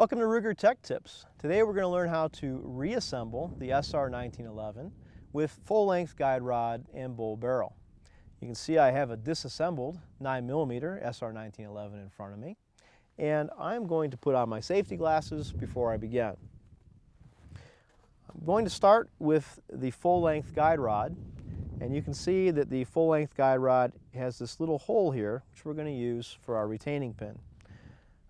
Welcome to Ruger Tech Tips. Today we're going to learn how to reassemble the SR1911 with full-length guide rod and bull barrel. You can see I have a disassembled 9mm SR1911 in front of me, and I'm going to put on my safety glasses before I begin. I'm going to start with the full-length guide rod, and you can see that the full-length guide rod has this little hole here which we're going to use for our retaining pin.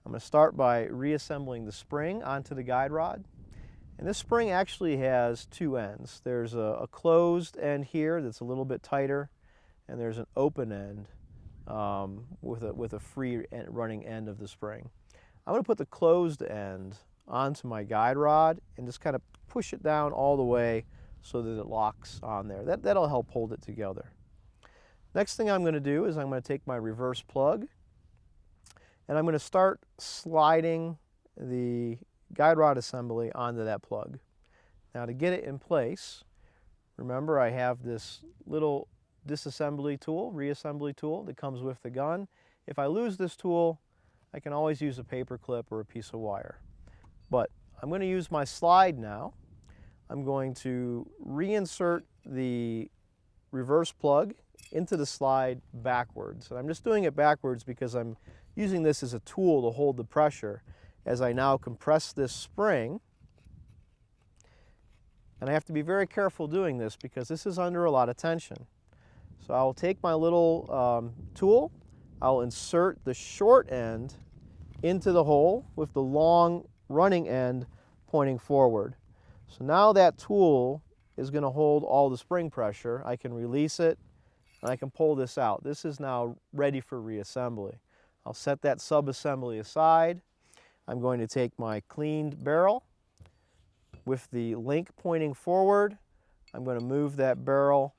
I'm going to start by reassembling the spring onto the guide rod. And this spring actually has two ends. There's a closed end here that's a little bit tighter, and there's an open end with a free running end of the spring. I'm going to put the closed end onto my guide rod and just kind of push it down all the way so that it locks on there. That'll help hold it together. Next thing I'm going to do is I'm going to take my reverse plug, and I'm going to start sliding the guide rod assembly onto that plug. Now, to get it in place, remember I have this little disassembly tool, reassembly tool that comes with the gun. If I lose this tool, I can always use a paper clip or a piece of wire. But I'm going to use my slide now. I'm going to reinsert the reverse plug into the slide backwards. And I'm just doing it backwards because I'm using this as a tool to hold the pressure as I now compress this spring. And I have to be very careful doing this because this is under a lot of tension. So I'll take my little tool, I'll insert the short end into the hole with the long running end pointing forward. So now that tool is going to hold all the spring pressure. I can release it and I can pull this out. This is now ready for reassembly. I'll set that sub-assembly aside. I'm going to take my cleaned barrel with the link pointing forward. I'm going to move that barrel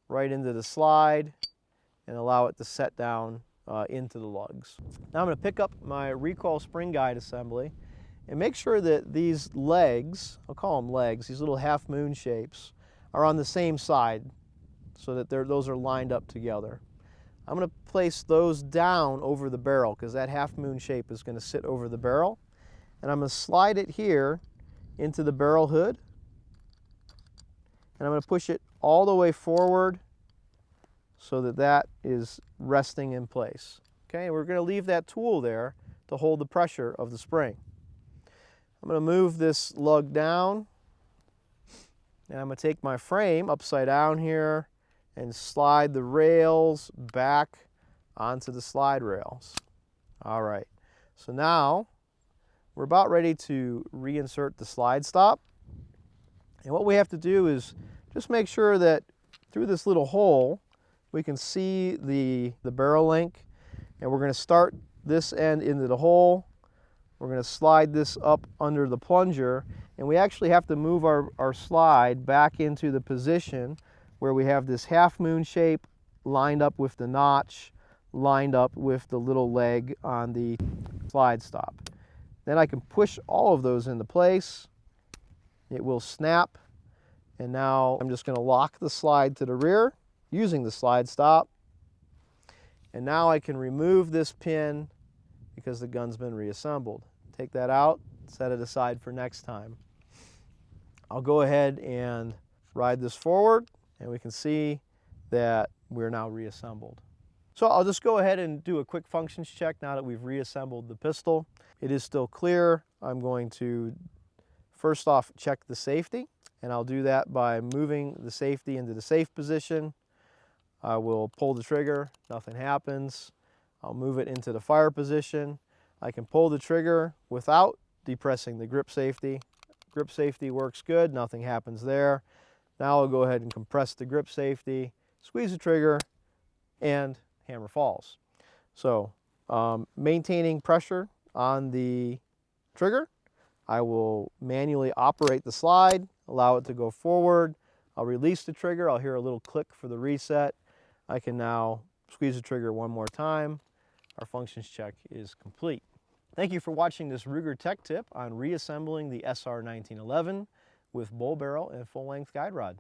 right into the slide and allow it to set down into the lugs. Now I'm going to pick up my recoil spring guide assembly and make sure that these legs, I'll call them legs, these little half moon shapes, are on the same side so that those are lined up together. I'm going to place those down over the barrel because that half moon shape is going to sit over the barrel. And I'm going to slide it here into the barrel hood. And I'm going to push it all the way forward so that that is resting in place. Okay, and we're going to leave that tool there to hold the pressure of the spring. I'm going to move this lug down, and I'm going to take my frame upside down here and slide the rails back onto the slide rails. All right, so now we're about ready to reinsert the slide stop. And what we have to do is just make sure that through this little hole we can see the barrel link, and we're going to start this end into the hole. We're going to slide this up under the plunger, and we actually have to move our slide back into the position where we have this half moon shape lined up with the notch, lined up with the little leg on the slide stop. Then I can push all of those into place. It will snap, and now I'm just going to lock the slide to the rear using the slide stop. And now I can remove this pin because the gun's been reassembled. Take that out, set it aside for next time. I'll go ahead and ride this forward, and we can see that we're now reassembled. So I'll just go ahead and do a quick functions check now that we've reassembled the pistol. It is still clear. I'm going to first off check the safety, and I'll do that by moving the safety into the safe position. I will pull the trigger, nothing happens. I'll move it into the fire position. I can pull the trigger without depressing the grip safety. Grip safety works good, nothing happens there. Now I'll go ahead and compress the grip safety, squeeze the trigger, and hammer falls. So maintaining pressure on the trigger, I will manually operate the slide, allow it to go forward. I'll release the trigger, I'll hear a little click for the reset. I can now squeeze the trigger one more time. Our functions check is complete. Thank you for watching this Ruger Tech Tip on reassembling the SR1911 with bull barrel and full-length guide rod.